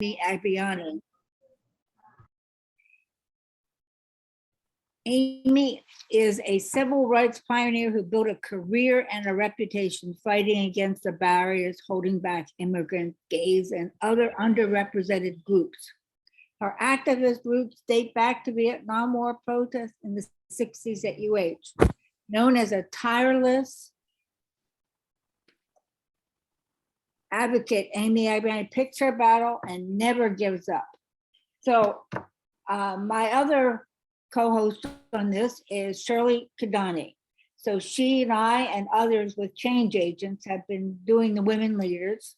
Agbayani. Amy is a civil rights pioneer who built a career and a reputation fighting against the barriers holding back immigrants, gays, and other underrepresented groups. Her activist roots date back to Vietnam War protests in the 60s at UH. Known as a tireless advocate, Amy Agbayani picks her battle and never gives up. So my other co-host on this is Shirley Kidani. So she and I and others with change agents have been doing the women leaders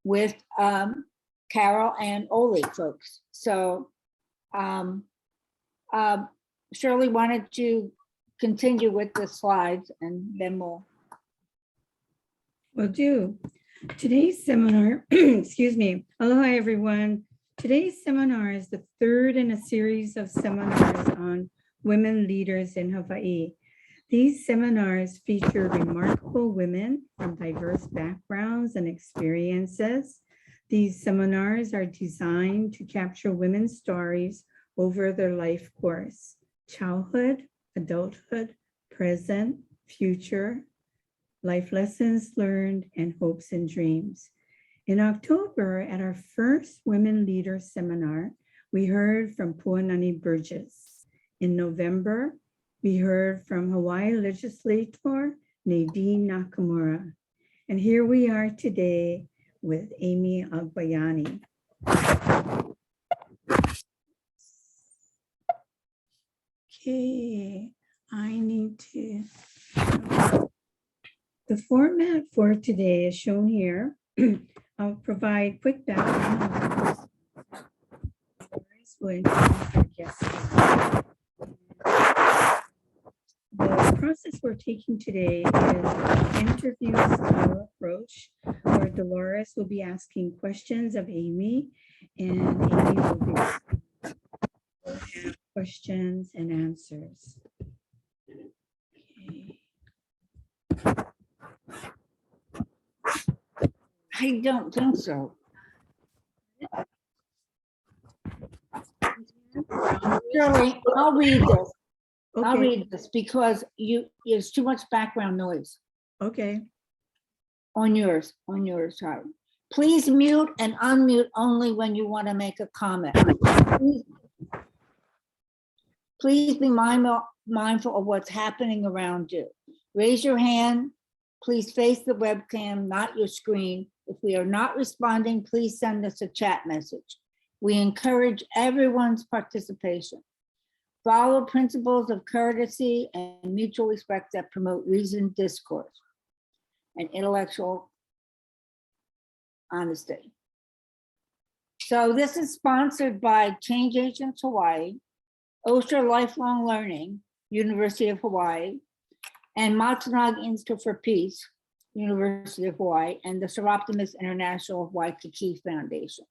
with Carol and Oli folks. So Shirley, why don't you continue with the slides and then we'll. Will do. Today's seminar, excuse me. Aloha, everyone. Today's seminar is the third in a series of seminars on women leaders in Hawaii. These seminars feature remarkable women from diverse backgrounds and experiences. These seminars are designed to capture women's stories over their life course, childhood, adulthood, present, future, life lessons learned, and hopes and dreams. In October, at our first Women Leaders Seminar, we heard from Puanani Burgess. In November, we heard from Hawaii legislator Nadine Nakamura. And here we are today with Amy Agbayani. Okay, I need to. The format for today is shown here. I'll provide quick background. The process we're taking today is interview style approach, where Dolores will be asking questions of Amy, and Amy will have questions and answers. Okay. I don't think so. Shirley, I'll read this. Okay. I'll read this because there's too much background noise Okay. on yours, sorry. Please mute and unmute only when you want to make a comment. Please be mindful of what's happening around you. Raise your hand. Please face the webcam, not your screen. If we are not responding, please send us a chat message. We encourage everyone's participation. Follow principles of courtesy and mutual respect that promote reasoned discourse and intellectual honesty. So this is sponsored by Change Agents Hawaii, OSHA Lifelong Learning, University of Hawaii, and Matsunaga Institute for Peace, University of Hawaii, and the Seroptimus International Waikiki Foundation.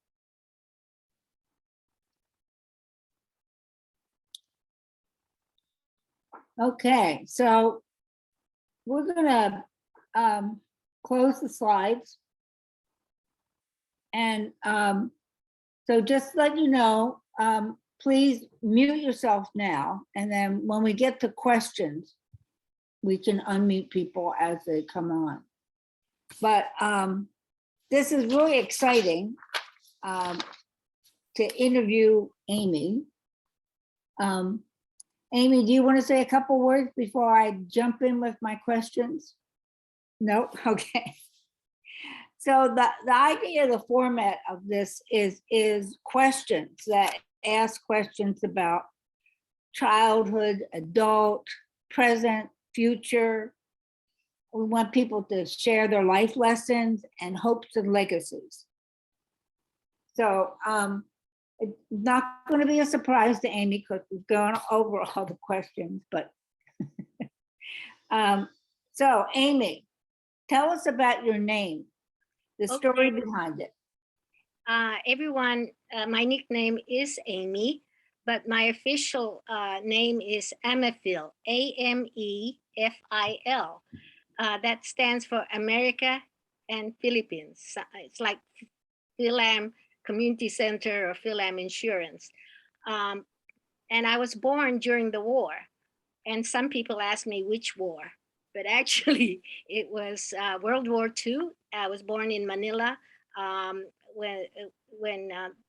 Okay, so we're gonna close the slides. And so just let you know, please mute yourself now. And then when we get to questions, we can unmute people as they come on. But this is really exciting to interview Amy. Amy, do you want to say a couple words before I jump in with my questions? No? Okay. So the idea of the format of this is questions that ask questions about childhood, adult, present, future. We want people to share their life lessons and hopes and legacies. So it's not going to be a surprise to Amy because we've gone over all the questions, but so Amy, tell us about your name, the story behind it. Everyone, my nickname is Amy, but my official name is Amefil, A-M-E-F-I-L. That stands for America and Philippines. It's like Philam community center or Philam Insurance. Um, and I was born during the war. And some people ask me which war, but actually it was World War II. I was born in Manila um, when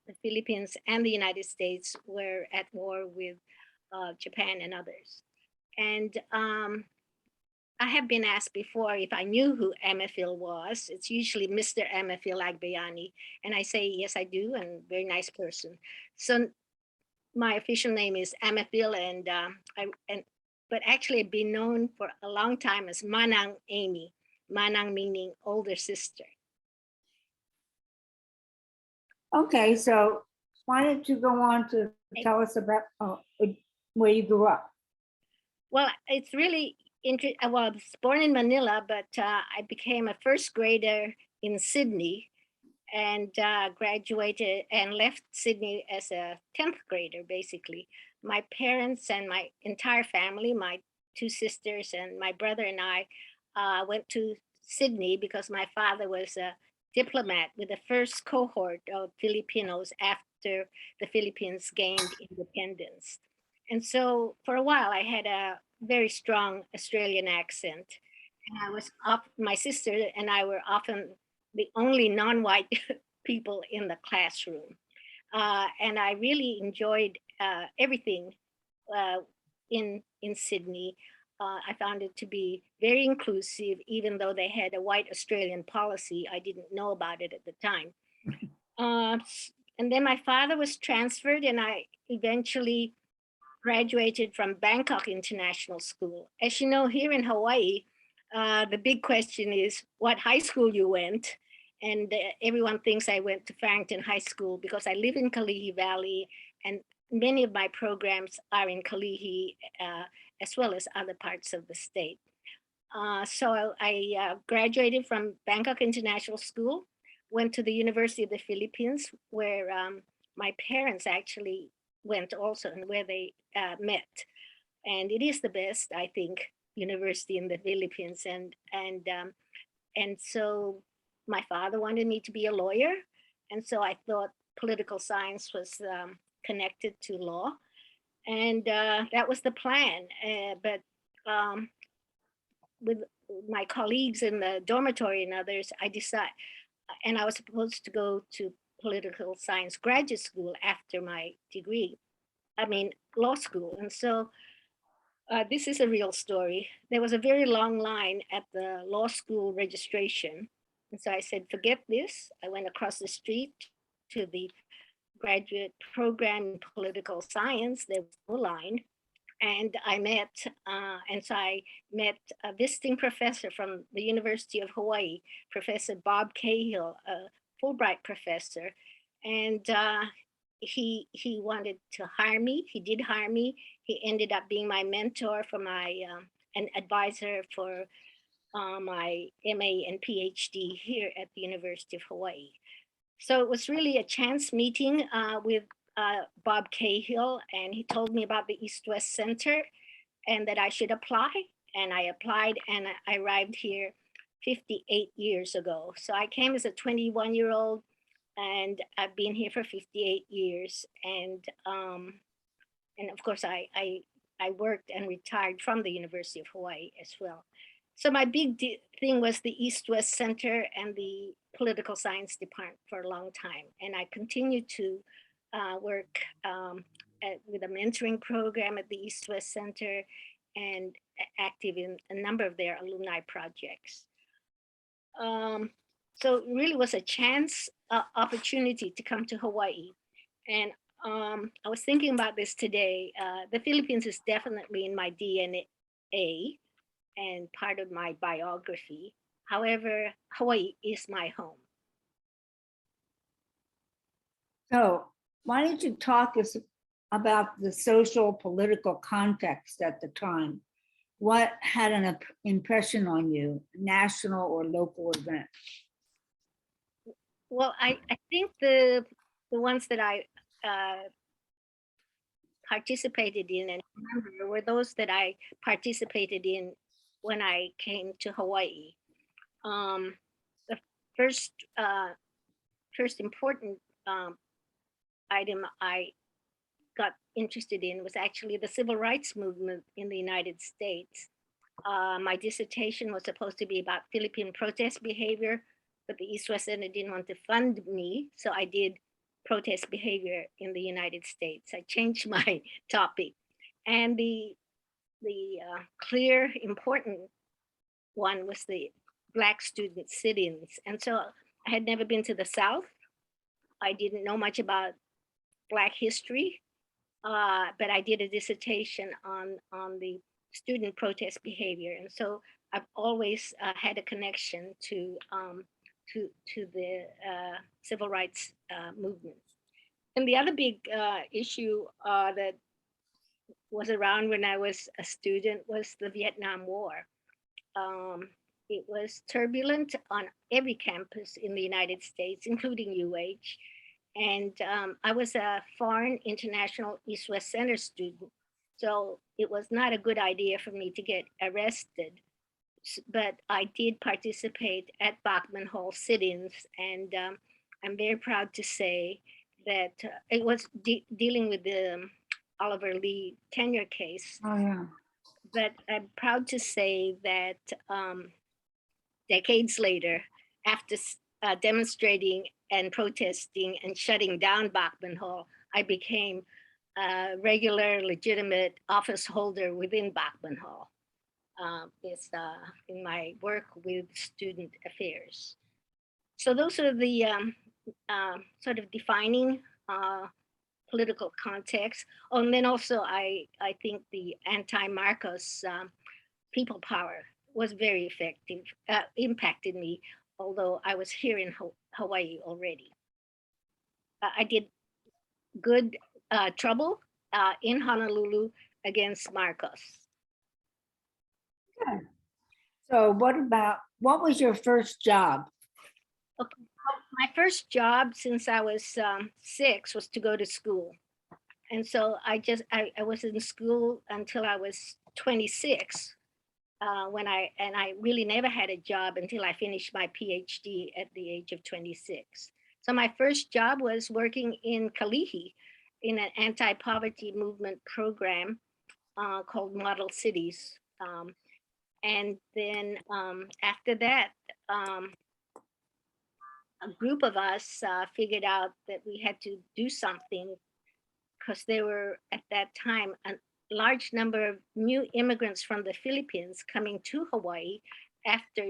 the Philippines and the United States were at war with Japan and others. And I have been asked before if I knew who MFil was. It's usually Mr. MFil Agbayani. And I say, yes, I do, and very nice person. So my official name is MFil, but actually I've been known for a long time as Manang Amy. Manang meaning older sister. Okay, so why don't you go on to tell us about where you grew up? Well, it's really interesting. Well, I was born in Manila, but I became a first grader in Sydney and graduated and left Sydney as a 10th grader, basically. My parents and my entire family, my two sisters and my brother and I went to Sydney because my father was a diplomat with the first cohort of Filipinos after the Philippines gained independence. And so for a while, I had a very strong Australian accent. And my sister and I were often the only non-white people in the classroom. And I really enjoyed everything uh, in Sydney. I found it to be very inclusive, even though they had a white Australian policy. I didn't know about it at the time. And then my father was transferred, and I eventually graduated from Bangkok International School. As you know, here in Hawaii, the big question is what high school you went. And everyone thinks I went to Farrington High School because I live in Kalihi Valley, and many of my programs are in Kalihi, as well as other parts of the state. So I graduated from Bangkok International School, went to the University of the Philippines, where my parents actually went also, and where they met. And it is the best, I think, university in the Philippines. And so my father wanted me to be a lawyer, and so I thought political science was connected to law, and that was the plan. But with my colleagues in the dormitory and others, I decided, and I was supposed to go to political science graduate school after my degree. I mean, law school. And so this is a real story. There was a very long line at the law school registration. And so I said, forget this. I went across the street to the graduate program in political science. There was no line. And I met a visiting professor from the University of Hawaii, Professor Bob Cahill, a Fulbright professor. And he wanted to hire me. He did hire me. He ended up being my mentor for my an advisor for my MA and PhD here at the University of Hawaii. So it was really a chance meeting with Bob Cahill, and he told me about the East West Center and that I should apply. And I applied, and I arrived here 58 years ago. So I came as a 21-year-old, and I've been here for 58 years. And of course, I worked and retired from the University of Hawaii as well. So my thing was the East-West Center and the Political Science Department for a long time. And I continue to work with a mentoring program at the East-West Center and active in a number of their alumni projects. So it really was a chance opportunity to come to Hawaii. And I was thinking about this today. The Philippines is definitely in my DNA and part of my biography. However, Hawaii is my home. So why don't you talk us about the social political context at the time? What had an impression on you, national or local event? Well, I think the ones that I participated in and remember were those that I participated in when I came to Hawaii. The first important um, item I got interested in was actually the civil rights movement in the United States. My dissertation was supposed to be about Philippine protest behavior, but the East West Center didn't want to fund me, so I did protest behavior in the United States. I changed my topic, and the clear, important one was the Black student sit-ins, and so I had never been to the South. I didn't know much about Black history, but I did a dissertation on the student protest behavior, and so I've always had a connection to the civil rights movement. And the other big issue that was around when I was a student was the Vietnam War. Um, it was turbulent on every campus in the United States, including UH. And I was a foreign international East West Center student. So it was not a good idea for me to get arrested. But I did participate at Bachman Hall sit ins. And I'm very proud to say that it was dealing with the Oliver Lee tenure case. Oh, yeah. But I'm proud to say that decades later, after demonstrating and protesting and shutting down Bachman Hall, I became a regular, legitimate office holder within Bachman Hall. It's in my work with student affairs. So those are the sort of defining political context. Oh, and then also I think the anti-Marcos people power was very effective, impacted me, although I was here in Hawaii already. I did good trouble in Honolulu against Marcos. So what was your first job? Okay. My first job since I was 6 was to go to school. And so I was in school until I was 26 when I really never had a job until I finished my PhD at the age of 26. So my first job was working in Kalihi in an anti-poverty movement program called Model Cities. And then after that, a group of us figured out that we had to do something because there were at that time a large number of new immigrants from the Philippines coming to Hawaii after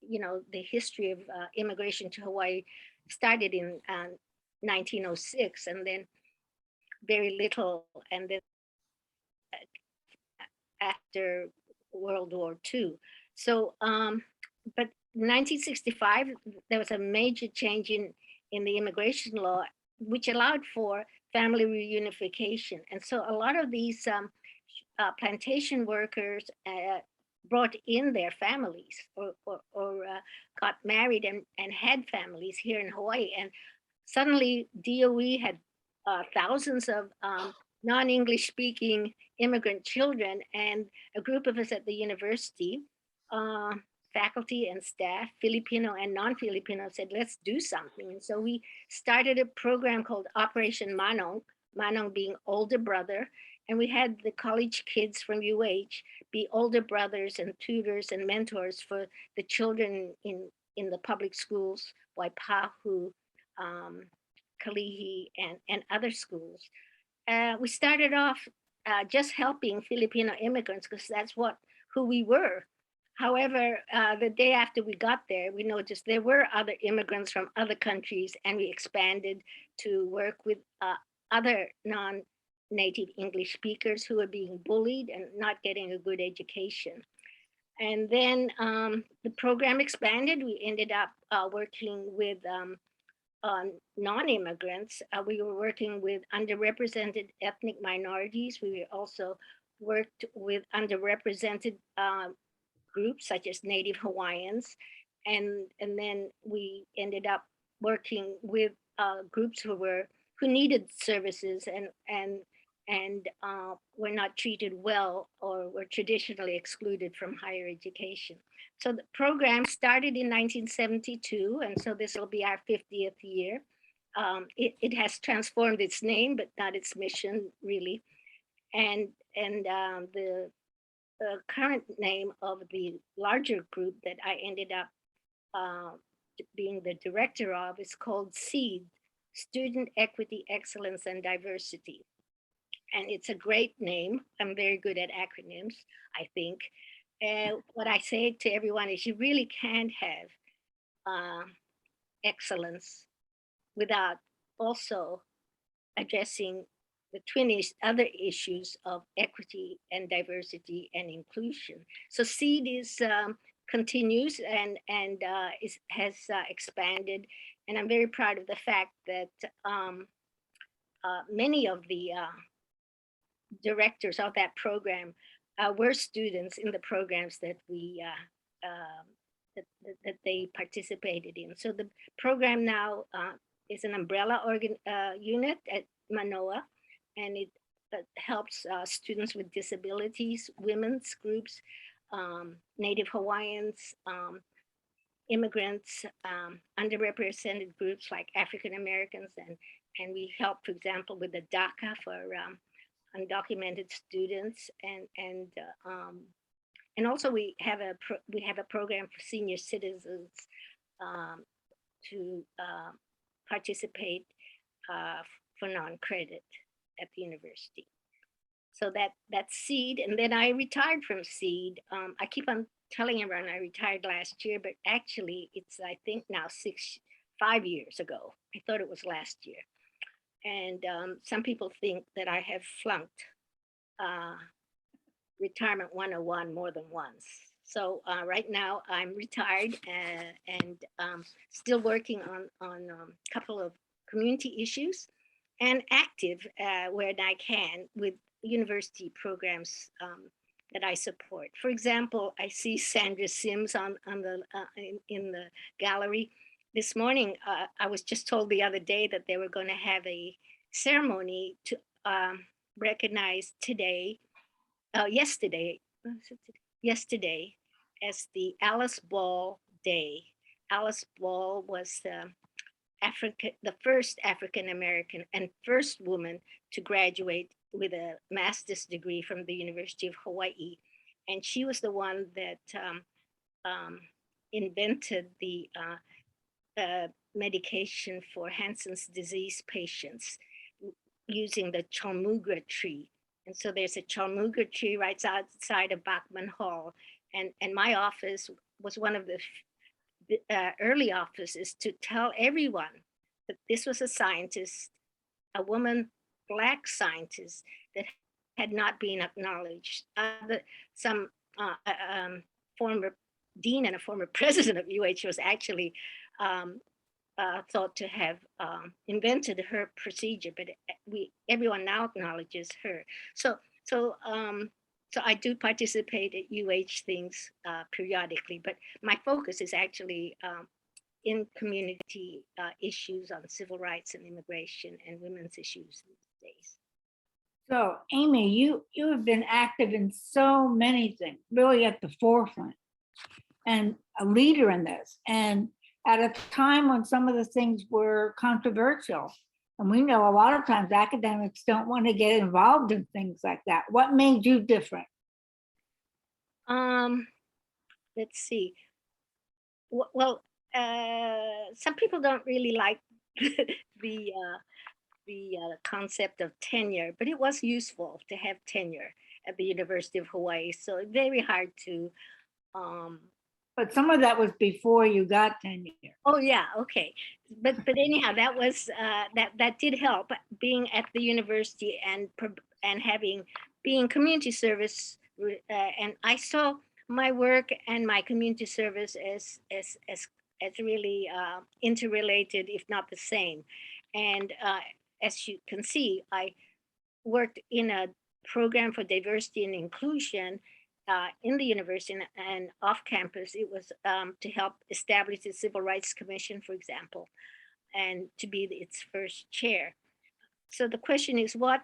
the history of immigration to Hawaii started in 1906, and then very little, and then after World War II. So, but 1965, there was a major change in the immigration law, which allowed for family reunification. And so a lot of these plantation workers brought in their families or got married and had families here in Hawaii. And suddenly DOE had thousands of non-English speaking immigrant children, and a group of us at the university, uh, faculty and staff, Filipino and non-Filipino, said, let's do something. And so we started a program called Operation Manong, Manong being older brother. And we had the college kids from UH be older brothers and tutors and mentors for the children in the public schools, Waipahu, um, Kalihi, and other schools. We started off just helping Filipino immigrants because that's who we were. However, the day after we got there, we noticed there were other immigrants from other countries, and we expanded to work with other non-native English speakers who were being bullied and not getting a good education. And then the program expanded. We ended up working with non-immigrants. We were working with underrepresented ethnic minorities. We also worked with underrepresented groups such as Native Hawaiians. And then we ended up working with groups who needed services and were not treated well or were traditionally excluded from higher education. So the program started in 1972, and so this will be our 50th year. it has transformed its name, but not its mission really. And the current name of the larger group that I ended up being the director of is called SEED, Student Equity, Excellence, and Diversity. And it's a great name. I'm very good at acronyms, I think. And what I say to everyone is you really can't have uh, excellence without also addressing the other issues of equity and diversity and inclusion. So SEED is continues and has expanded, and I'm very proud of the fact that many of the directors of that program were students in the programs that we that they participated in. So the program now is an umbrella unit at Manoa, and it helps students with disabilities, women's groups, Native Hawaiians, immigrants, underrepresented groups like African Americans, and we help, for example, with the DACA for undocumented students, and also we have a program for senior citizens um, to participate for non-credit at the university. So that's SEED, and then I retired from SEED. I keep on telling everyone I retired last year, but actually it's I think now 5 years ago. I thought it was last year, and some people think that I have flunked Retirement 101 more than once. So right now I'm retired and still working on a couple of community issues and active where I can with university programs that I support. For example, I see Sandra Sims on the in the gallery. This morning, I was just told the other day that they were going to have a ceremony to recognize yesterday as the Alice Ball Day. Alice Ball was the first African American and first woman to graduate with a master's degree from the University of Hawaii. And she was the one that invented the medication for Hansen's disease patients using the chalmugra tree. And so there's a chalmugra tree right outside of Bachman Hall. And my office was one of the early offices to tell everyone that this was a scientist, a woman, Black scientist that had not been acknowledged. Some former dean and a former president of UH was actually thought to have invented her procedure, but everyone now acknowledges her. So I do participate at UH things periodically, but my focus is actually in community issues on civil rights and immigration and women's issues these days. So Amy, you have been active in so many things, really at the forefront and a leader in this. And at a time when some of the things were controversial. And we know a lot of times academics don't want to get involved in things like that. What made you different? Let's see. Well, some people don't really like the concept of tenure, but it was useful to have tenure at the University of Hawaii. So very hard to But some of that was before you got tenure. Oh yeah, okay. But anyhow, that was that did help being at the university and having being community service, and I saw my work and my community service as really interrelated, if not the same. And as you can see, I worked in a program for diversity and inclusion in the university and off campus. It was to help establish the Civil Rights Commission, for example, and to be its first chair. So the question is, what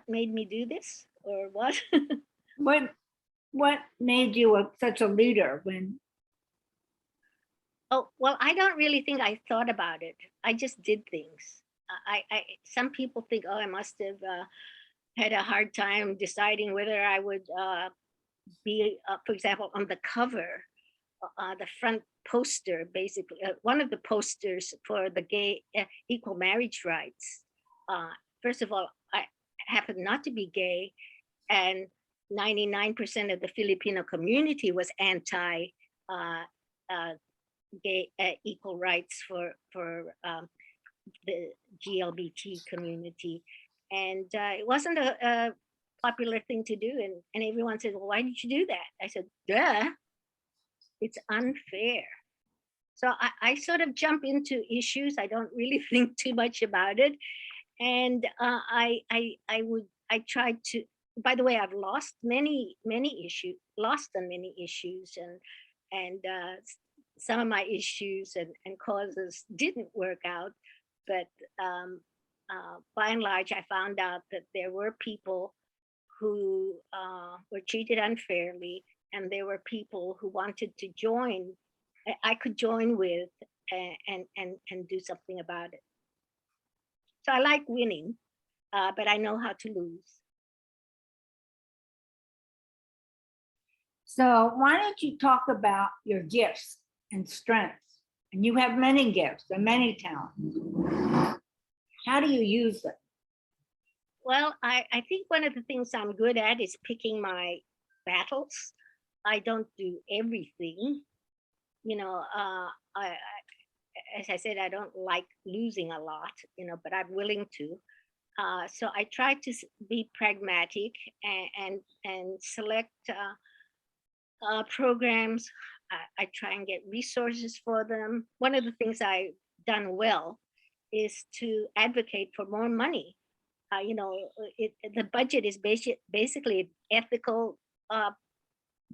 made me do this, or what? What made you such a leader when? Oh, well, I don't really think I thought about it. I just did things. some people think, oh, I must have had a hard time deciding whether I would be, for example, on the cover, the front poster, basically, one of the posters for the gay equal marriage rights. First of all, I happen not to be gay, and 99% of the Filipino community was anti gay equal rights for the GLBT community. And it wasn't a popular thing to do. And everyone said, well, why did you do that? I said, duh, it's unfair. So I sort of jump into issues. I don't really think too much about it. And I tried to, by the way, I've lost many issues, lost on many issues, and some of my issues and causes didn't work out. But by and large, I found out that there were people who were treated unfairly, and there were people who wanted to join. I could join with and do something about it. So I like winning, but I know how to lose. So why don't you talk about your gifts and strengths? And you have many gifts and many talents. How do you use them? Well, I think one of the things I'm good at is picking my battles. I don't do everything. You know, as I said, I don't like losing a lot, but I'm willing to. So I try to be pragmatic and select programs. I try and get resources for them. One of the things I've done well is to advocate for more money. The budget is basically an ethical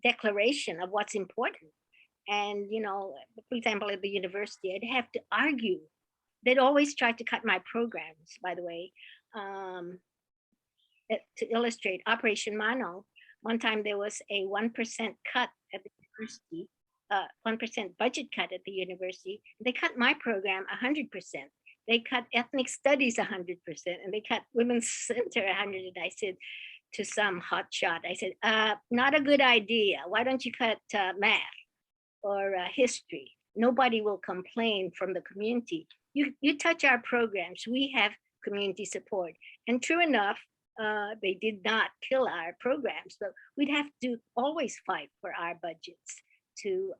declaration of what's important. And, for example, at the university, I'd have to argue. They'd always try to cut my programs, by the way, to illustrate Operation Mano. One time there was a 1% cut at the university, 1% budget cut at the university. They cut my program 100%. They cut ethnic studies 100%, and they cut women's center 100. And I said to some hotshot, I said, not a good idea. Why don't you cut math or history? Nobody will complain from the community. You touch our programs, we have community support. And true enough, they did not kill our programs, but we'd have to always fight for our budgets to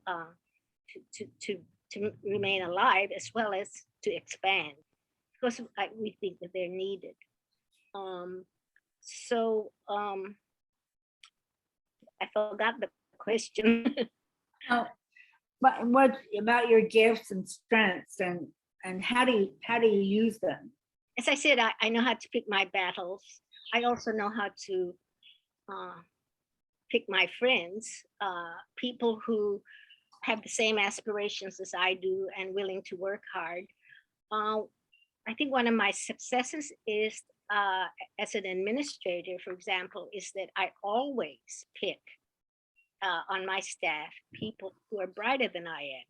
remain alive, as well as to expand, because we think that they're needed. I forgot the question. Oh, but what about your gifts and strengths, and how do you use them? As I said, I know how to pick my battles. I also know how to pick my friends, people who have the same aspirations as I do and willing to work hard. I think one of my successes is, as an administrator, for example, is that I always pick on my staff people who are brighter than I am.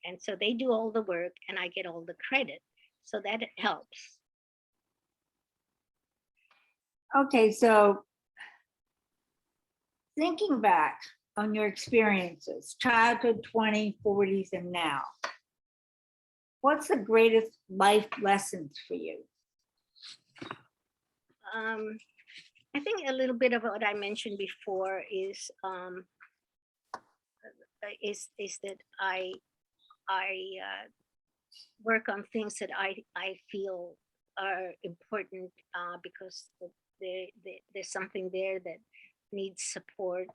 And so they do all the work and I get all the credit. So that helps. Okay, so thinking back on your experiences, childhood, 20s, 40s, and now, what's the greatest life lessons for you? I think a little bit of what I mentioned before is that I work on things that I feel are important, because there's something there that needs support.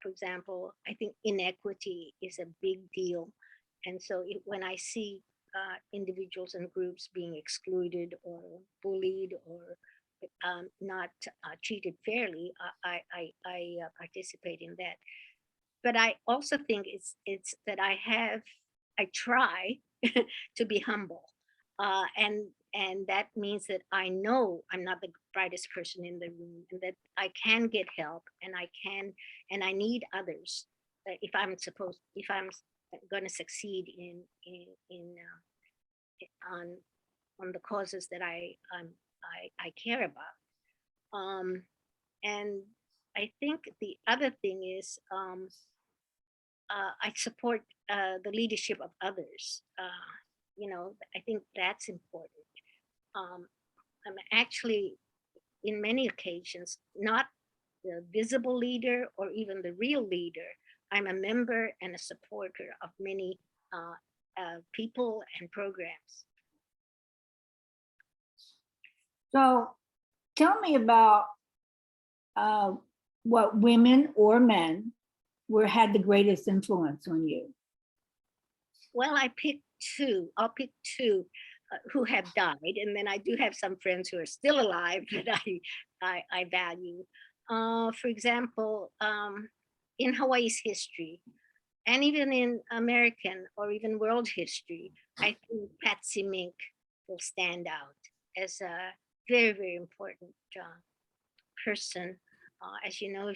For example, I think inequity is a big deal. And so when I see individuals and groups being excluded or bullied or not treated fairly, I participate in that. But I also think it's that I try to be humble, and that means that I know I'm not the brightest person in the room, and that I can get help, and I need others if I'm going to succeed in on the causes that I care about. And I think the other thing is I support the leadership of others. I think that's important. Um, I'm actually, in many occasions, not the visible leader or even the real leader. I'm a member and a supporter of many people and programs. So tell me about what women or men had the greatest influence on you. Well, I picked two. I'll pick two who have died, and then I do have some friends who are still alive that I value. For example, in Hawaii's history, and even in American or even world history, I think Patsy Mink will stand out as a very, very important person. As you know, uh,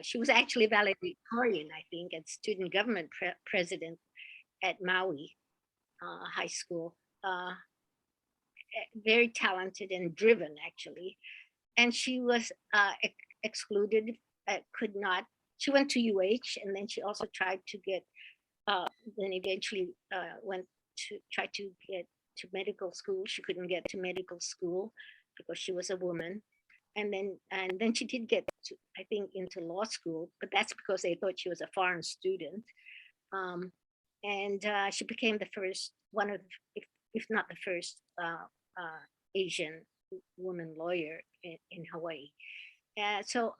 she was actually valedictorian, I think, and student government president at Maui High School. Very talented and driven, actually. And she was excluded, could not. She went to UH, and then she also tried to get, then eventually went to try to get to medical school. She couldn't get to medical school because she was a woman. And then she did get to, I think, into law school, but that's because they thought she was a foreign student. And she became the first one of, if not the first, Asian woman lawyer in Hawaii. So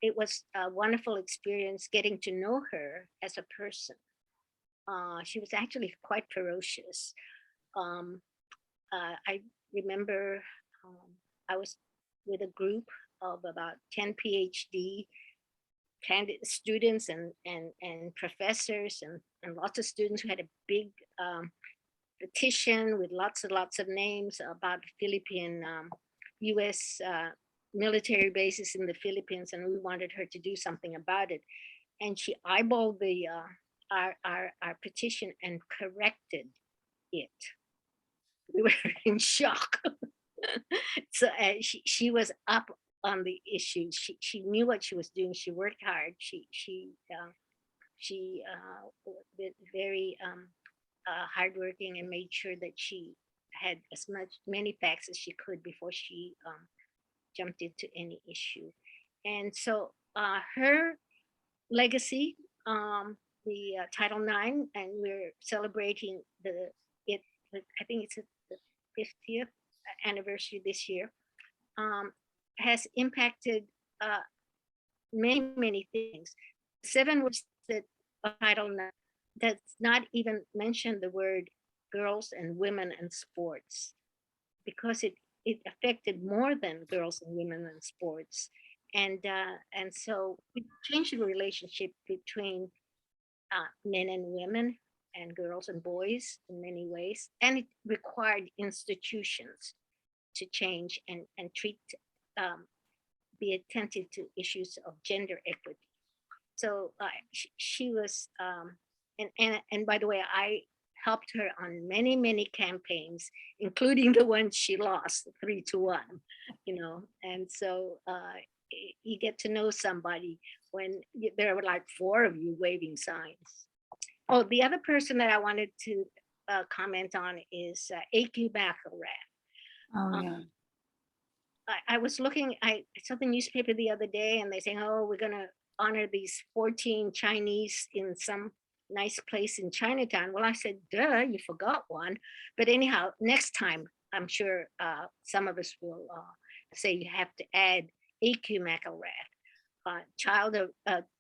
it was a wonderful experience getting to know her as a person. She was actually quite ferocious. I remember I was with a group of about 10 PhD students and professors and lots of students who had a big petition with lots and lots of names about Philippine US military bases in the Philippines, and we wanted her to do something about it. And she eyeballed our petition and corrected it. We were in shock. So she was up on the issue. She knew what she was doing. She worked hard. She was very hardworking and made sure that she had many facts as she could before she jumped into any issue. And so her legacy, the Title IX, and we're celebrating it. I think it's the 50th anniversary this year. Has impacted many things. 7 words that Title IX does not even mention the word girls and women and sports, because it affected more than girls and women and sports. And so it changed the relationship between men and women and girls and boys in many ways. And it required institutions to change and treat, be attentive to issues of gender equity. So she was, and by the way, I helped her on many campaigns, including the one she lost 3-1, and so you get to know somebody when there were like 4 of you waving signs. Oh, the other person that I wanted to comment on is A.Q. McElrath. Oh, yeah. I was looking, I saw the newspaper the other day and they saying, oh, we're going to honor these 14 Chinese in some nice place in Chinatown. Well, I said, duh, you forgot one. But anyhow, next time, I'm sure some of us will say you have to add A.Q. McElrath, child of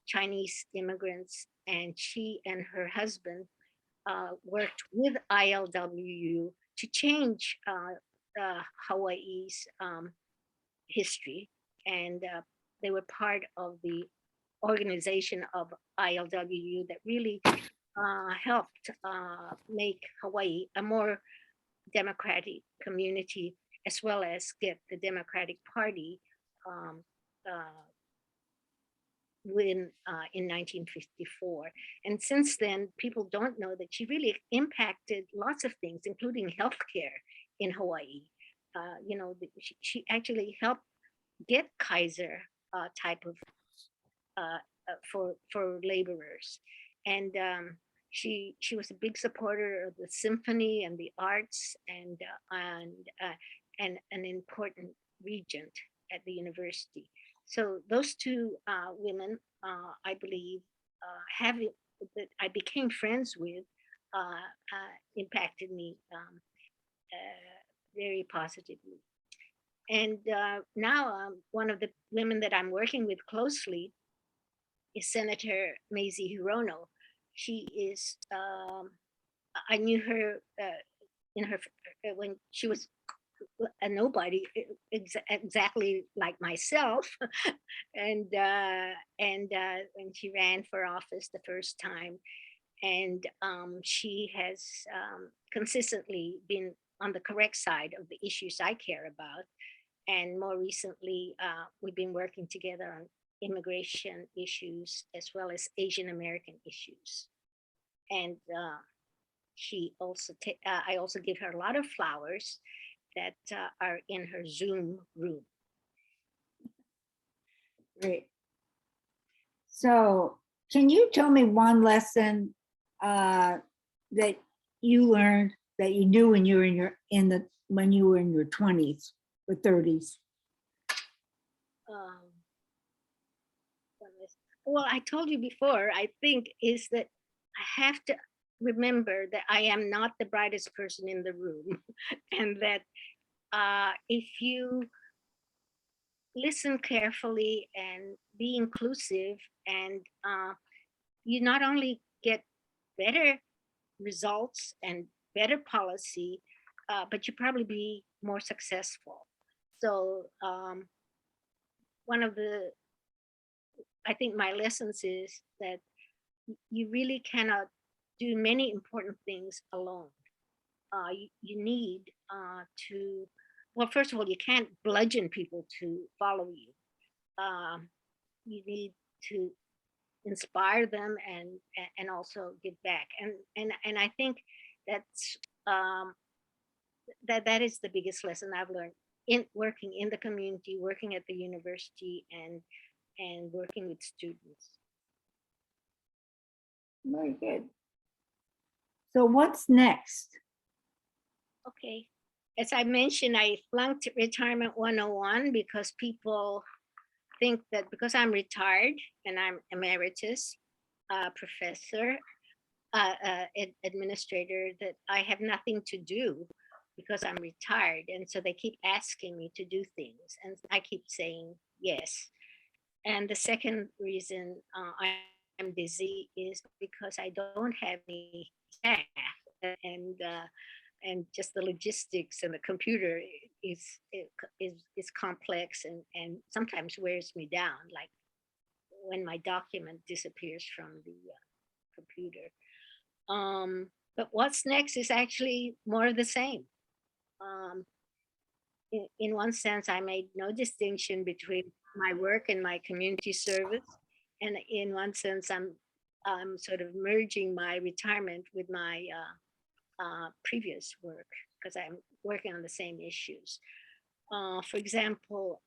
Chinese immigrants. And she and her husband worked with ILWU to change Hawaii's history, and they were part of the organization of ILWU that really helped make Hawaii a more democratic community, as well as get the Democratic Party in 1954. And since then, people don't know that she really impacted lots of things, including healthcare in Hawaii. She actually helped get Kaiser type of for laborers, and she was a big supporter of the symphony and the arts, and an important regent at the university. So those two women, I believe, having that I became friends with, impacted me very positively. And now, one of the women that I'm working with closely is Senator Mazie Hirono. She is, I knew her in her when she was a nobody, exactly like myself, and when she ran for office the first time, and she has consistently been on the correct side of the issues I care about. And more recently, we've been working together on immigration issues as well as Asian American issues. And I also give her a lot of flowers that are in her Zoom room. Great. So can you tell me one lesson that you learned that you knew when you were when you were in your 20s or 30s? Um, well, I told you before, I think is that I have to remember that I am not the brightest person in the room, and that if you listen carefully and be inclusive, and you not only get better results and better policy, but you probably be more successful. So one of the, I think my lessons is that you really cannot do many important things alone. You need to, well, first of all, you can't bludgeon people to follow you. You need to inspire them, and also give back. And I think that's um, that is the biggest lesson I've learned in working in the community, working at the university, and working with students. Very good. So what's next? Okay. As I mentioned, I flunked Retirement 101 because people think that because I'm retired and I'm emeritus professor, administrator, that I have nothing to do because I'm retired. And so they keep asking me to do things. And I keep saying yes. And the second reason I'm busy is because I don't have any staff, and and just the logistics and the computer is complex, and sometimes wears me down, like when my document disappears from the computer. But what's next is actually more of the same. Um, in one sense, I made no distinction between my work and my community service. And in one sense, I'm sort of merging my retirement with my previous work, because I'm working on the same issues. For example,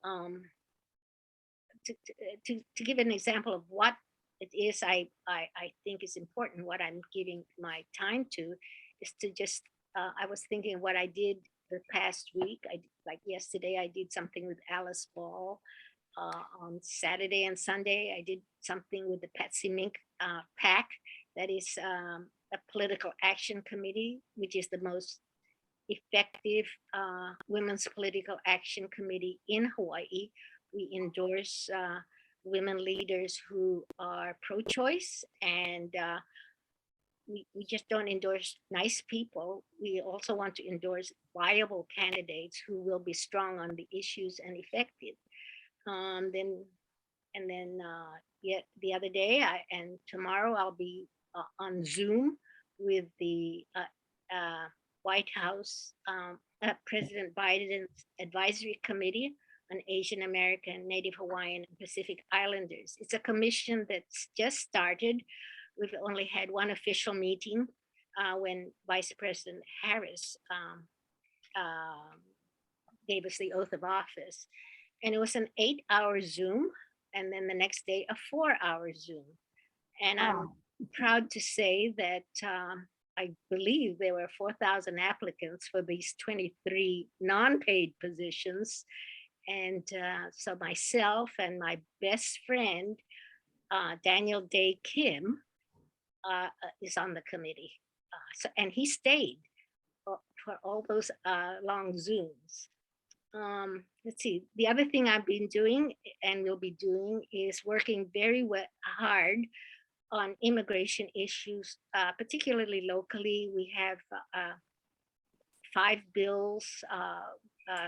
to give an example of what it is I think is important, what I'm giving my time to, is to just, I was thinking what I did the past week. Like yesterday, I did something with Alice Ball. On Saturday and Sunday, I did something with the Patsy Mink PAC, that is a political action committee, which is the most effective women's political action committee in Hawaii. We endorse women leaders who are pro-choice, and we just don't endorse nice people. We also want to endorse viable candidates who will be strong on the issues and effective. Then and then yet the other day, and tomorrow I'll be on Zoom with the White House President Biden's advisory committee on Asian American, Native Hawaiian, and Pacific Islanders. It's a commission that's just started. We've only had one official meeting when Vice President Harris gave us the oath of office. And it was an 8-hour Zoom, and then the next day, a 4-hour Zoom. And I'm Wow. proud to say that I believe there were 4,000 applicants for these 23 non-paid positions. And so myself and my best friend, Daniel Day Kim, is on the committee. And he stayed for all those long Zooms. Let's see, the other thing I've been doing and will be doing is working very hard on immigration issues, particularly locally. We have 5 bills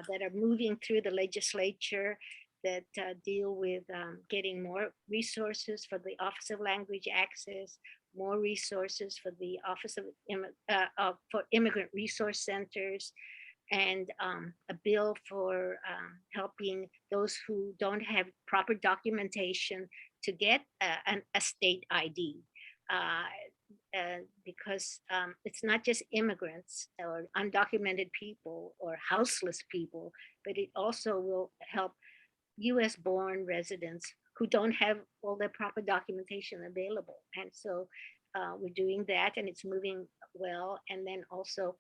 that are moving through the legislature that deal with getting more resources for the Office of Language Access, more resources for the Office of for Immigrant Resource Centers, and a bill for helping those who don't have proper documentation to get a state ID. Because it's not just immigrants or undocumented people or houseless people, but it also will help US born residents who don't have all their proper documentation available. And so we're doing that, and it's moving well. And then also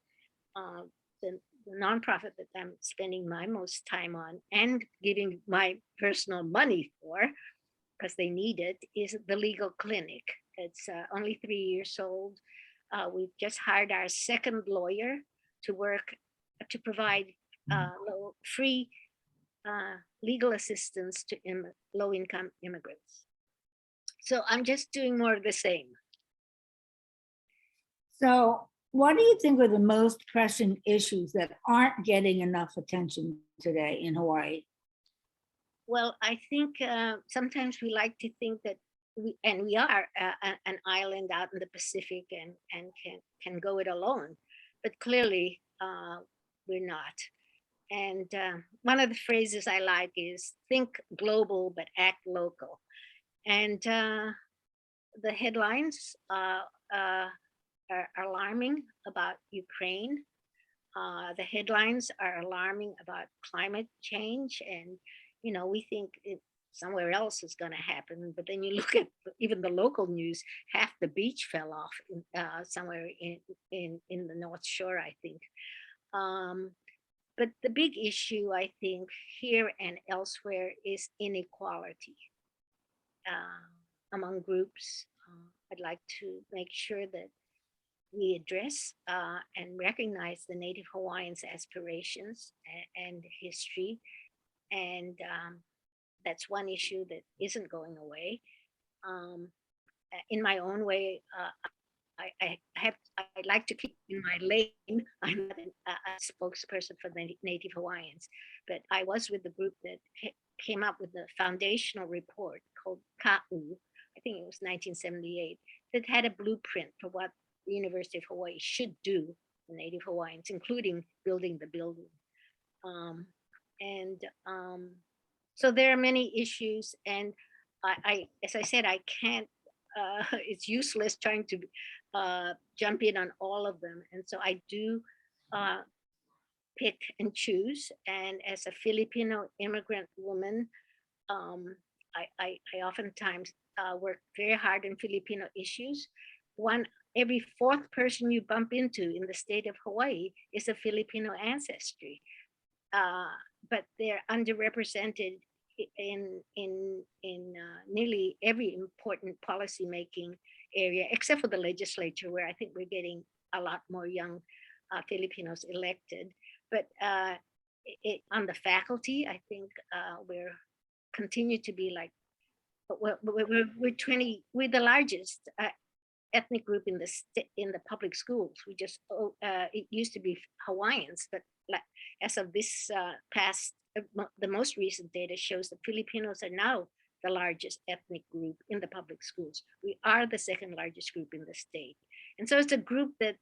the nonprofit that I'm spending my most time on and giving my personal money for, because they need it, is the Legal Clinic. It's only 3 years old. We've just hired our second lawyer to work to provide free legal assistance to low-income immigrants. So I'm just doing more of the same. So what do you think are the most pressing issues that aren't getting enough attention today in Hawaii? Well, I think sometimes we like to think that we are an island out in the Pacific and can go it alone, but clearly we're not. And one of the phrases I like is think global, but act local. And the headlines are alarming about Ukraine. The headlines are alarming about climate change. And, you know, we think somewhere else is going to happen. But then you look at even the local news, half the beach fell off somewhere in the North Shore, I think. But the big issue, I think, here and elsewhere is inequality among groups. I'd like to make sure that we address and recognize the Native Hawaiians' aspirations and history. And that's one issue that isn't going away. In my own way, I'd like to keep in my lane. I'm not a spokesperson for the Native Hawaiians, but I was with the group that came up with the foundational report called Ka'u, I think it was 1978, that had a blueprint for what the University of Hawaii should do for Native Hawaiians, including building the building. So there are many issues, and as I said, I can't, it's useless trying to jump in on all of them. And so I do pick and choose. And as a Filipino immigrant woman, I oftentimes work very hard on Filipino issues. Every 4th person you bump into in the state of Hawaii is a Filipino ancestry, but they're underrepresented in nearly every important policy-making area, except for the legislature, where I think we're getting a lot more young Filipinos elected. But on the faculty, I think we're continue to be like, we're the largest ethnic group in the public schools. We just it used to be Hawaiians, but as of this the most recent data shows that Filipinos are now the largest ethnic group in the public schools. We are the 2nd largest group in the state, and so it's a group that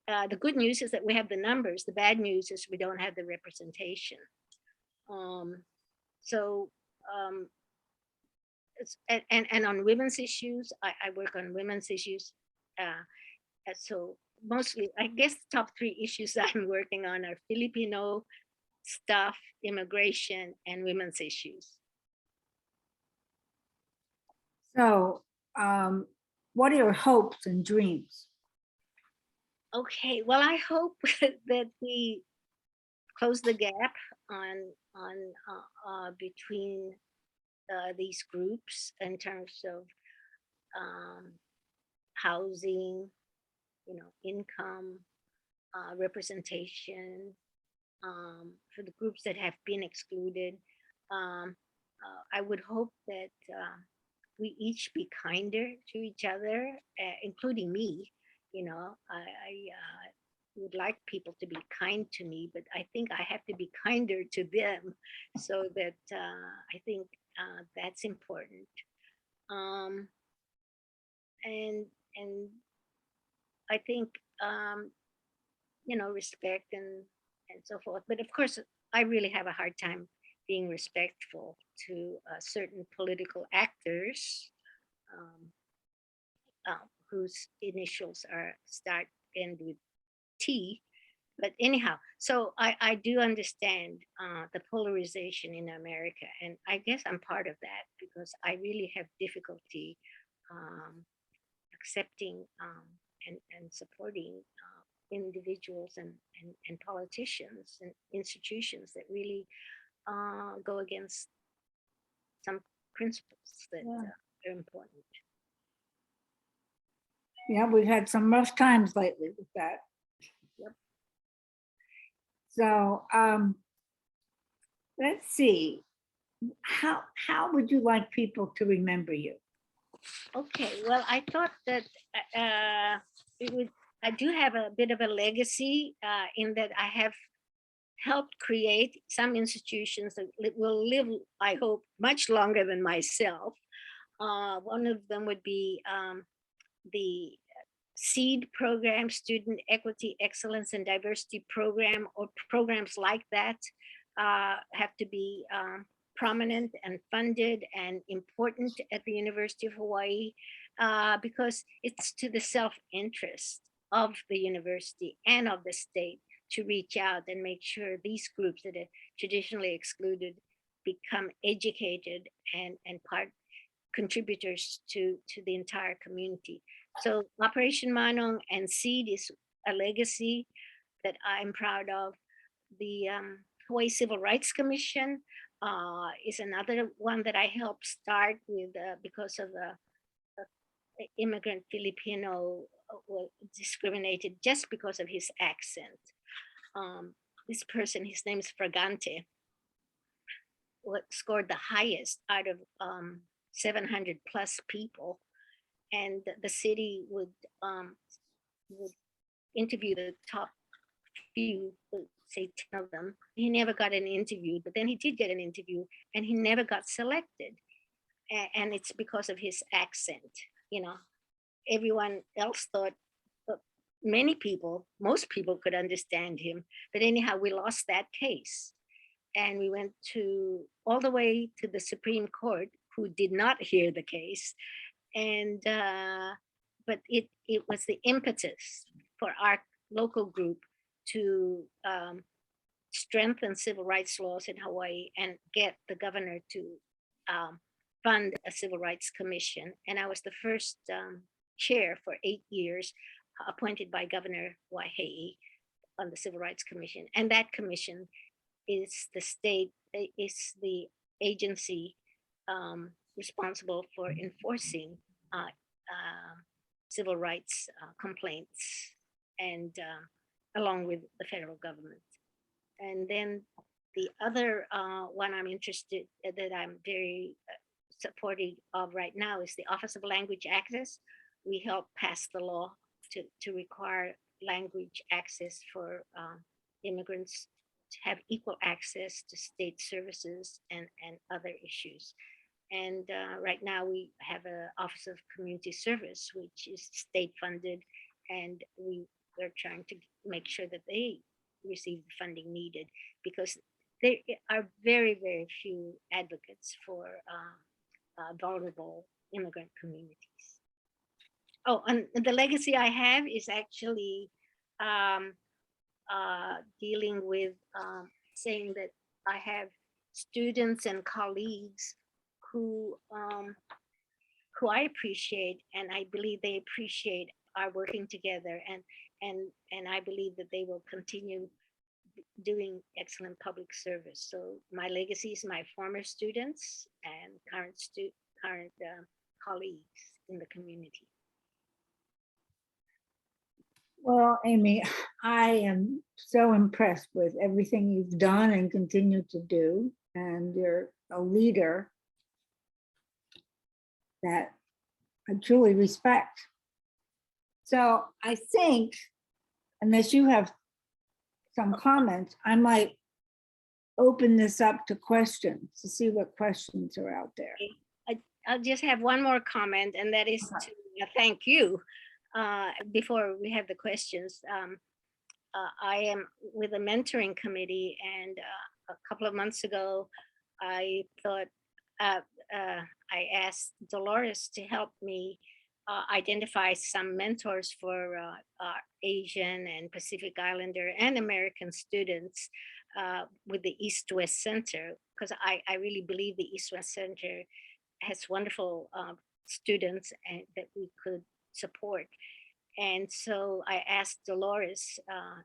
the good news is that we have the numbers. The bad news is we don't have the representation. So and on women's issues, I work on women's issues. Uh, so mostly, I guess the top three issues that I'm working on are Filipino stuff, immigration, and women's issues. So, what are your hopes and dreams? Okay, well, I hope that we close the gap on between these groups in terms of um, housing, income, representation, for the groups that have been excluded. Um, I would hope that we each be kinder to each other, including me. I would like people to be kind to me, but I think I have to be kinder to them. So that I think that's important. Um, and and I think respect and so forth. But of course, I really have a hard time being respectful to certain political actors, um, whose initials are start end with T. But anyhow, so I do understand the polarization in America, and I guess I'm part of that because I really have difficulty um, accepting and supporting individuals and politicians and institutions that really go against some principles that Yeah. are important. Yeah, we've had some rough times lately with that. Yep. So, let's see. How would you like people to remember you? Okay, well, I thought that it would. I do have a bit of a legacy in that I have helped create some institutions that will live, I hope, much longer than myself. One of them would be the SEED program, Student Equity, Excellence, and Diversity program, or programs like that have to be prominent and funded and important at the University of Hawaii because it's to the self-interest of the university and of the state to reach out and make sure these groups that are traditionally excluded become educated and part contributors to the entire community. So Operation Manong and SEED is a legacy that I'm proud of. The Hawaii Civil Rights Commission is another one that I helped start with because of a immigrant Filipino was discriminated just because of his accent. This person, his name is Fragante, what scored the highest out of 700 plus people, and the city would interview the top few, say 10 of them. He never got an interview, but then he did get an interview, and he never got selected, and it's because of his accent. You know, everyone else thought. Many people, most people could understand him, but anyhow, we lost that case and we went to all the way to the Supreme Court, who did not hear the case, and but it was the impetus for our local group to strengthen civil rights laws in Hawaii and get the governor to um, fund a civil rights commission. And I was the first chair for 8 years, appointed by Governor Waihee on the Civil Rights Commission. And that commission is the agency responsible for enforcing civil rights complaints, and along with the federal government. And then the other one I'm interested that I'm very supportive of right now is the Office of Language Access. We helped pass the law to require language access for immigrants to have equal access to state services and other issues. And right now we have an Office of Community Service, which is state funded, and we are trying to make sure that they receive the funding needed, because there are very, very few advocates for vulnerable immigrant communities. Oh, and the legacy I have is actually um, dealing with saying that I have students and colleagues who who I appreciate, and I believe they appreciate our working together, and I believe that they will continue doing excellent public service. So my legacy is my former students and current colleagues in the community. Well, Amy, I am so impressed with everything you've done and continue to do. And you're a leader that I truly respect. So I think, unless you have some comments, I might open this up to questions to see what questions are out there. I'll just have one more comment, and that is to thank you before we have the questions. I am with a mentoring committee, and a couple of months ago, I thought I asked Dolores to help me identify some mentors for Asian and Pacific Islander and American students with the East-West Center, because I really believe the East-West Center has wonderful students and that we could support. And so I asked Dolores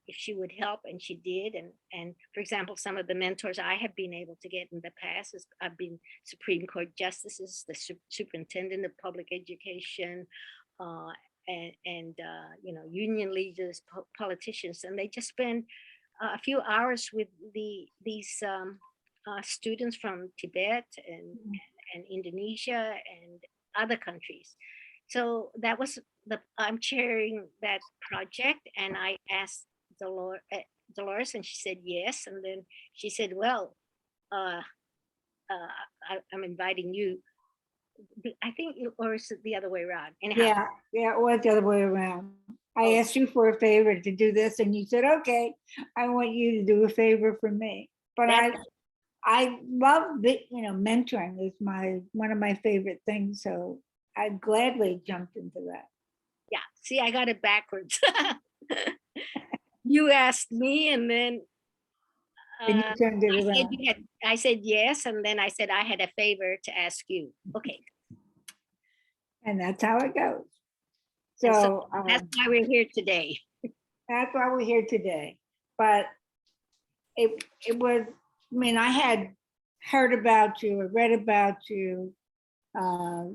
if she would help, and she did. And for example, some of the mentors I have been able to get in the past is I've been Supreme Court justices, the superintendent of public education, and you know, union leaders, politicians, and they just spend a few hours with these students from Tibet and Indonesia and other countries. So that was I'm chairing that project, and I asked Dolores, and she said yes. And then she said, well, I'm inviting you. I think, or is it the other way around? Anyhow. Yeah, it was the other way around. I asked you for a favor to do this, and you said, okay, I want you to do a favor for me. But I love it, you know, mentoring is one of my favorite things. So I gladly jumped into that. Yeah, see, I got it backwards. You asked me, and then And you turned it around. I said yes, and then I said I had a favor to ask you. Okay. And that's how it goes. And So that's why we're here today. that's why we're here today. But it was, I mean, I had heard about you or read about you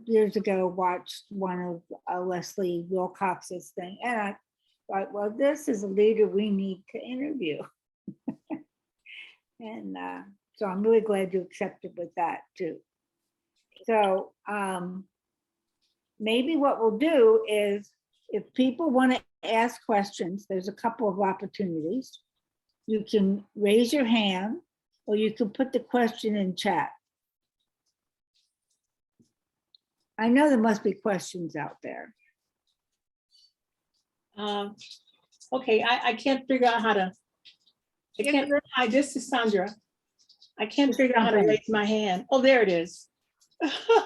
years ago, watched one of Leslie Wilcox's thing. And I thought, well, this is a leader we need to interview. And so I'm really glad you accepted with that too. So maybe what we'll do is, if people want to ask questions, there's a couple of opportunities. You can raise your hand, or you can put the question in chat. I know there must be questions out there. Okay, I can't figure out how to. Hi, this is Sandra. I can't figure out how to raise my hand. Oh, there it is. I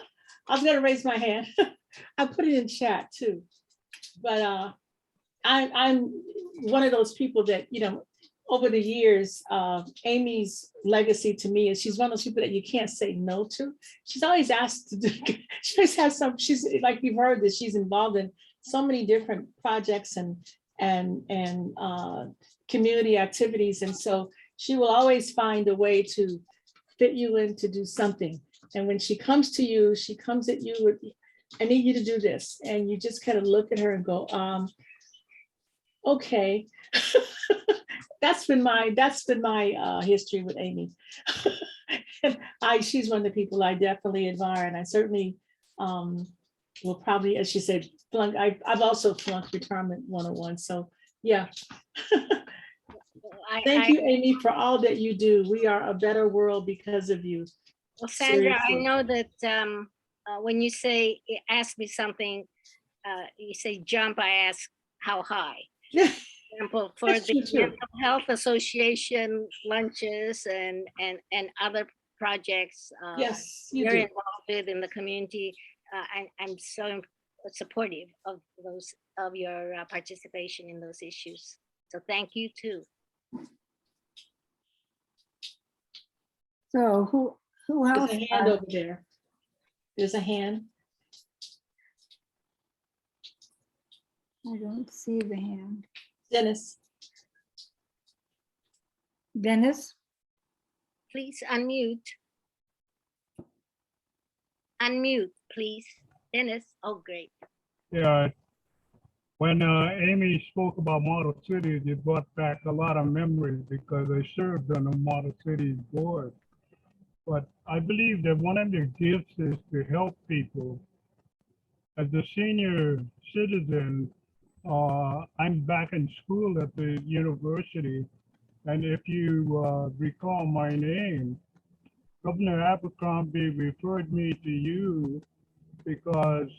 was gonna raise my hand. I put it in chat too. But I'm one of those people that, you know, over the years, Amy's legacy to me is she's one of those people that you can't say no to. She's always asked to do, she always has some, she's like, you've heard that she's involved in so many different projects and community activities. And so she will always find a way to fit you in to do something. And when she comes to you, she comes at you with, I need you to do this. And you just kind of look at her and go, okay. That's been my history with Amy. She's one of the people I definitely admire, and I certainly will probably, as she said, flunk. I've also flunked Retirement 101. So yeah. Thank you, Amy, for all that you do. We are a better world because of you. Well, Sandra, seriously. I know that when you say ask me something, you say jump. I ask how high. example, for That's the true too. Mental Health Association lunches and other projects Yes, you you're do. involved with in the community. I'm so supportive of those, of your participation in those issues. So thank you too. So who There's else? a hand over there. There's a hand. I don't see the hand. Dennis. Dennis? Please unmute. Unmute, please. Dennis, oh, great. Yeah, when Amy spoke about model cities, it brought back a lot of memories because I served on the model cities board. But I believe that one of the gifts is to help people. As a senior citizen, I'm back in school at the university. And if you recall my name, Governor Abercrombie referred me to you because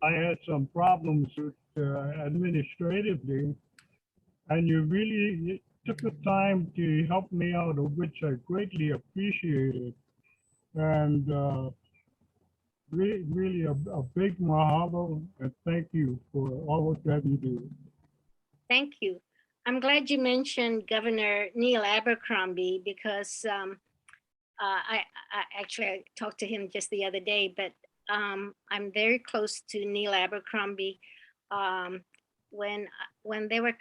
I had some problems with administratively, and you really took the time to help me out, of which I greatly appreciated. And really a big mahalo, and thank you for all that you do. Thank you. I'm glad you mentioned Governor Neil Abercrombie because I actually I talked to him just the other day, but I'm very close to Neil Abercrombie. Um, when they were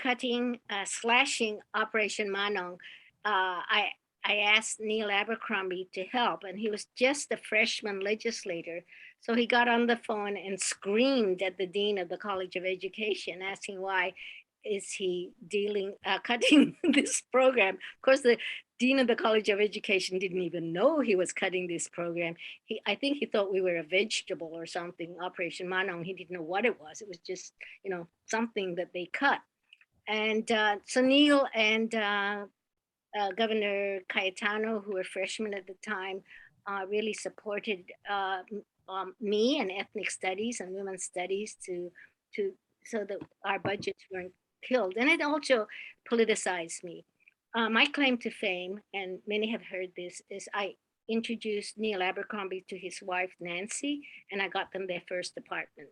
slashing Operation Manong, I asked Neil Abercrombie to help, and he was just a freshman legislator. So he got on the phone and screamed at the dean of the College of Education, asking why is he cutting this program. Of course, the dean of the College of Education didn't even know he was cutting this program. I think he thought we were a vegetable or something, Operation Manong. He didn't know what it was. It was just, something that they cut. And so Neil and Governor Cayetano, who were freshmen at the time, really supported me and ethnic studies and women's studies to so that our budgets weren't killed. And it also politicized me. My claim to fame, and many have heard this, is I introduced Neil Abercrombie to his wife, Nancy, and I got them their first apartment.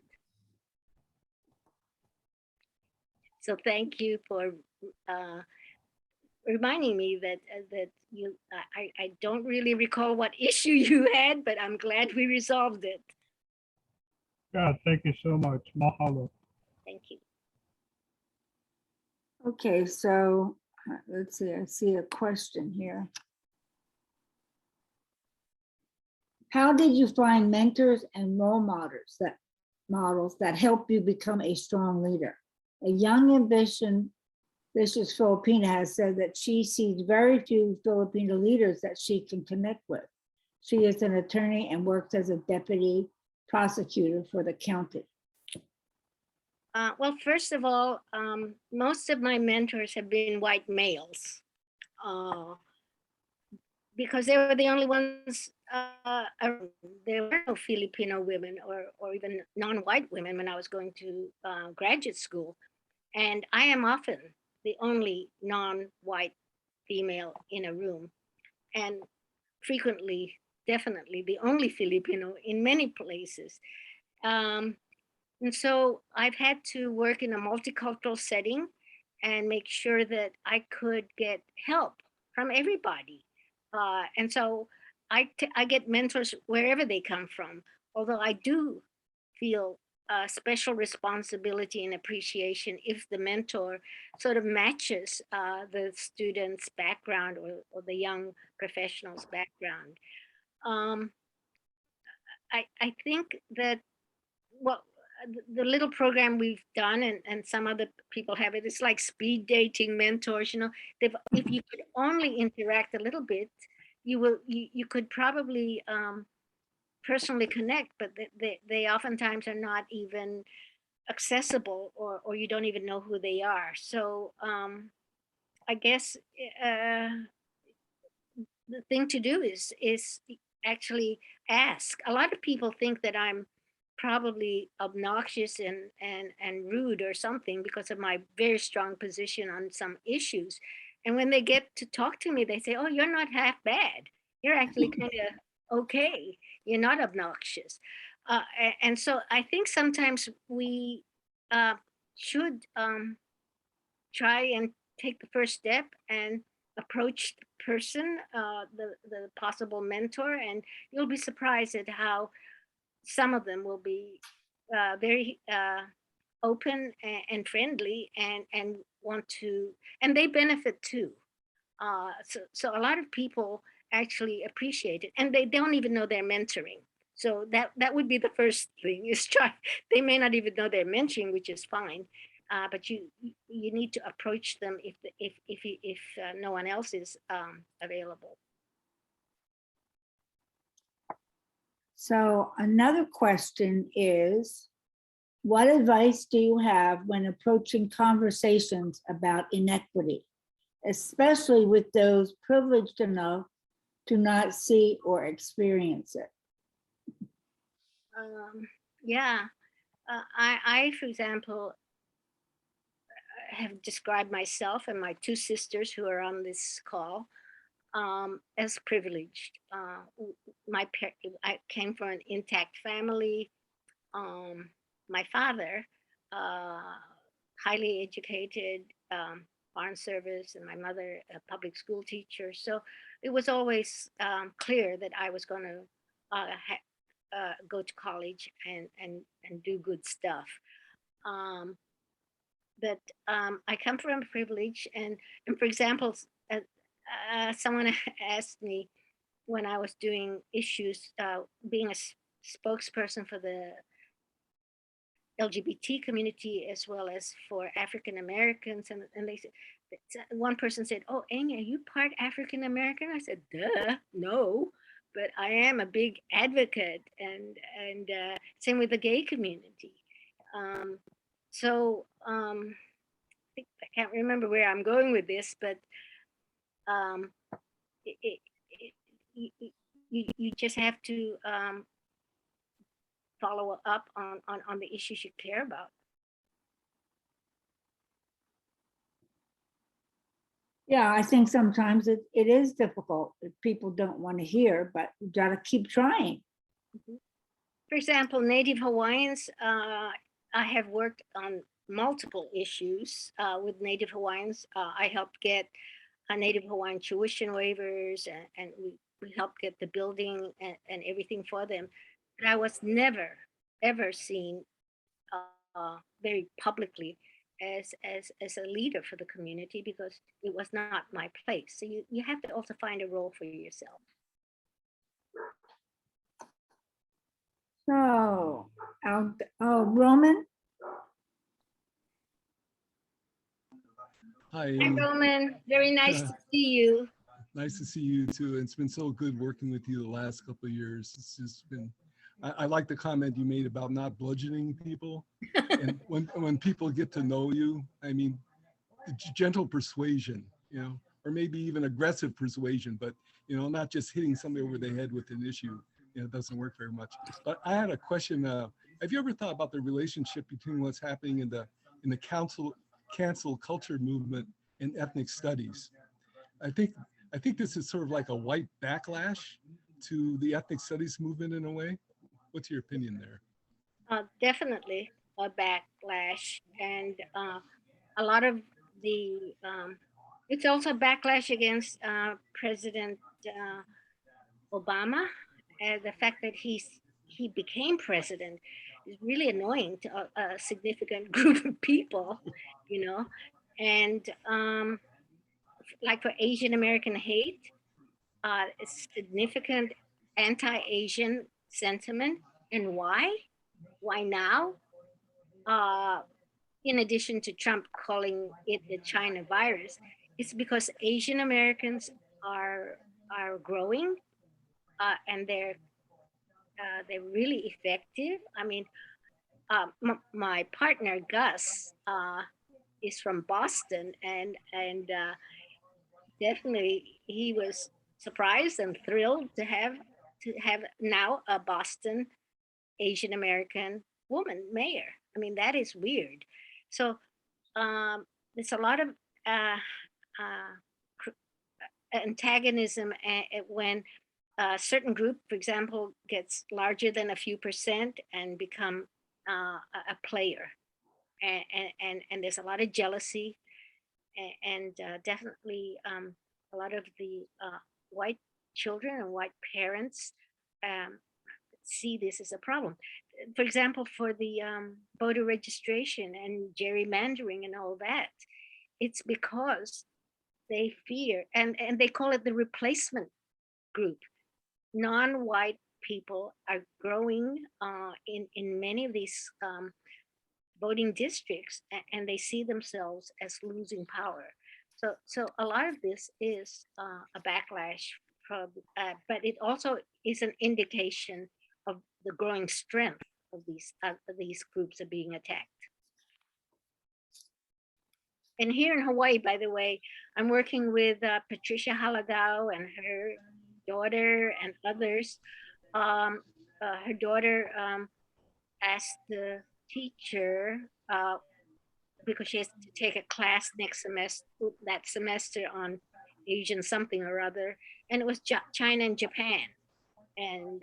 So thank you for reminding me that I don't really recall what issue you had, but I'm glad we resolved it. Yeah, thank you so much. Mahalo. Thank you. Okay, so let's see, I see a question here. How did you find mentors and role models that help you become a strong leader? A young ambitious Filipina has said that she sees very few Filipino leaders that she can connect with. She is an attorney and works as a deputy prosecutor for the county. Well, first of all, most of my mentors have been white males because they were the only ones. There were no Filipino women or even non-white women when I was going to graduate school. And I am often the only non-white female in a room, and frequently, definitely the only Filipino in many places. And so I've had to work in a multicultural setting and make sure that I could get help from everybody. And so I get mentors wherever they come from, although I do feel special responsibility and appreciation if the mentor sort of matches the student's background or the young professional's background. I think that, well, the little program we've done and some other people have it, it's like speed dating mentors, if you could only interact a little bit, you could probably personally connect, but they oftentimes are not even accessible, or you don't even know who they are. So I guess the thing to do is actually ask. A lot of people think that I'm probably obnoxious and rude or something because of my very strong position on some issues. And when they get to talk to me, they say, "Oh, you're not half bad. You're actually kind of okay. You're not obnoxious." And so I think sometimes we should try and take the first step and approach the person, the possible mentor, and you'll be surprised at how some of them will be very open and friendly and want to, and they benefit too. So a lot of people actually appreciate it, and they don't even know they're mentoring. So that would be the first thing is try. They may not even know they're mentoring, which is fine. But you need to approach them if no one else is available. So another question is, what advice do you have when approaching conversations about inequity, especially with those privileged enough to not see or experience it? Yeah, I, for example, have described myself and my two sisters who are on this call as privileged. I came from an intact family. My father, highly educated, foreign service, and my mother, a public school teacher. So it was always clear that I was going to go to college and do good stuff. But I come from privilege, and for example, someone asked me when I was doing issues, being a spokesperson for the LGBT community as well as for African Americans, and they said, one person said, "Oh, Amy, are you part African American?" I said, "Duh, no." But I am a big advocate, and same with the gay community. Um, I can't remember where I'm going with this, but um, it, you just have to follow up on the issues you care about. Yeah, I think sometimes it is difficult if people don't want to hear, but you got to keep trying. For example, Native Hawaiians, I have worked on multiple issues with Native Hawaiians. I helped get Native Hawaiian tuition waivers, and we helped get the building and everything for them. But I was never, ever seen very publicly as a leader for the community because it was not my place. So you have to also find a role for yourself. So, Roman, Hi, Hi, Amy. Roman. Very nice to see you. Nice to see you too. It's been so good working with you the last couple of years. It's just been, I like the comment you made about not bludgeoning people. And when people get to know you, I mean, gentle persuasion, or maybe even aggressive persuasion, but, not just hitting somebody over the head with an issue, doesn't work very much. But I had a question. Have you ever thought about the relationship between what's happening in the cancel culture movement and ethnic studies? I think this is sort of like a white backlash to the ethnic studies movement in a way. What's your opinion there? Definitely a backlash, and a lot of the it's also a backlash against President Obama. The fact that he became president is really annoying to a significant group of people, you know. And like for Asian American hate, significant anti-Asian sentiment, and why? Why now? Uh, in addition to Trump calling it the China virus, it's because Asian Americans are growing, and they're really effective. I mean, my partner Gus is from Boston, and definitely he was surprised and thrilled to have now a Boston Asian American woman mayor. I mean, that is weird. So there's a lot of uh, antagonism when a certain group, for example, gets larger than a few percent and become a player. And there's a lot of jealousy and definitely a lot of the white children and white parents um, see this as a problem. For example, for the voter registration and gerrymandering and all that, it's because they fear, and they call it the replacement group. Non-white people are growing in many of these voting districts, and they see themselves as losing power. So a lot of this is a backlash from, but it also is an indication of the growing strength of these groups are being attacked. And here in Hawaii, by the way, I'm working with Patricia Halagao and her daughter and others. Her daughter asked the teacher, because she has to take a class next semester, that semester on Asian something or other, and it was China and Japan. And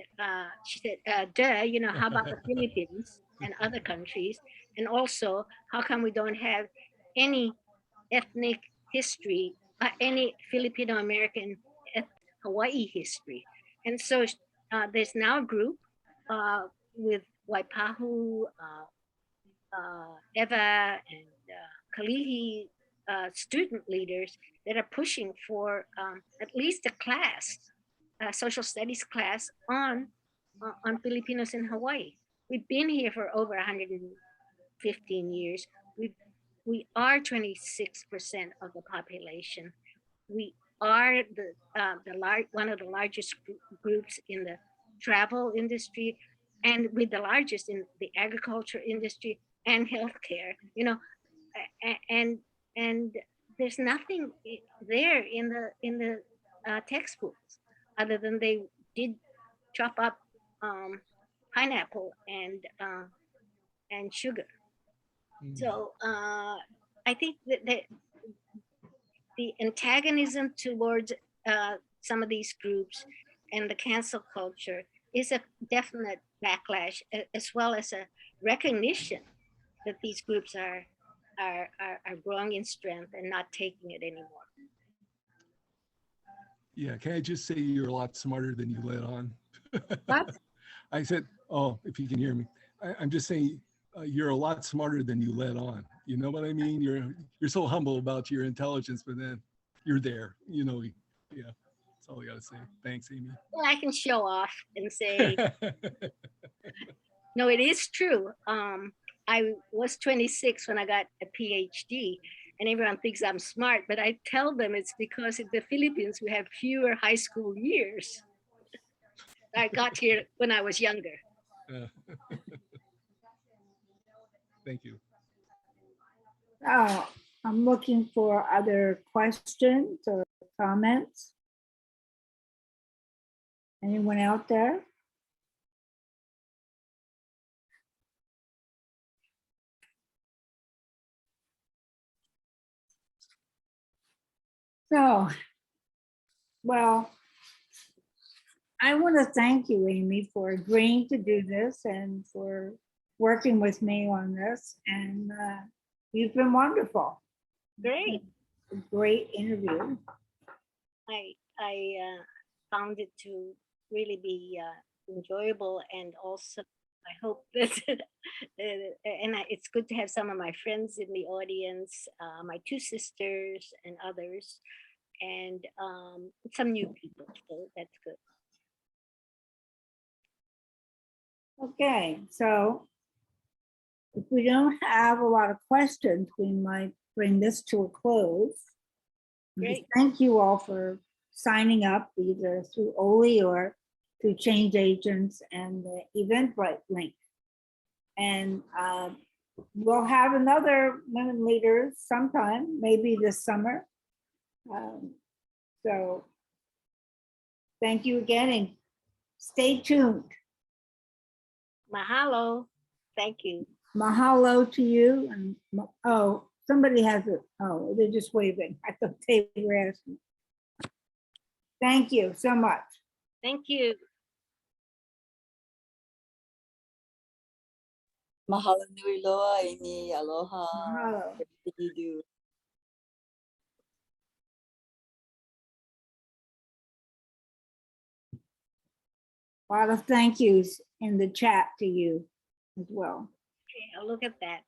she said, duh, you know, how about the Philippines and other countries? And also, how come we don't have any ethnic history, any Filipino American Hawaii history? And so there's now a group with Waipahu, Eva, and Kalihi student leaders that are pushing for at least a class, a social studies class on Filipinos in Hawaii. We've been here for over 115 years. We are 26% of the population. We are one of the largest groups in the travel industry, and with the largest in the agriculture industry and healthcare. You know, and there's nothing there in the textbooks other than they did chop up pineapple and sugar. Mm. So I think that the antagonism towards some of these groups and the cancel culture is a definite backlash, as well as a recognition that these groups are growing in strength and not taking it anymore. Yeah, can I just say you're a lot smarter than you let on? What? I said, oh, if you can hear me, I'm just saying you're a lot smarter than you let on. You know what I mean? You're so humble about your intelligence, but then you're there. You know, yeah. That's all I gotta say. Thanks, Amy. Well, I can show off and say, no, it is true. I was 26 when I got a PhD, and everyone thinks I'm smart, but I tell them it's because in the Philippines we have fewer high school years. I got here when I was younger. Thank you. Oh, I'm looking for other questions or comments. Anyone out there? So, well, I want to thank you, Amy, for agreeing to do this and for working with me on this. And you've been wonderful. Great. A great interview. I found it to really be enjoyable, and also I hope that it's good to have some of my friends in the audience, my two sisters and others, and some new people. So that's good. Okay, so if we don't have a lot of questions, we might bring this to a close. Great. Thank you all for signing up either through OLI or through Change Agents and the Eventbrite link. And we'll have another Women Leaders sometime, maybe this summer. So thank you again and stay tuned. Mahalo. Thank you. Mahalo to you and, oh, somebody has it. Oh, they're just waving. I thought they were asking. Thank you so much. Thank you. Mahalo nui loa, Amy. Aloha. Mahalo. Everything you do. A lot of thank yous in the chat to you as well. Okay, I'll look at that.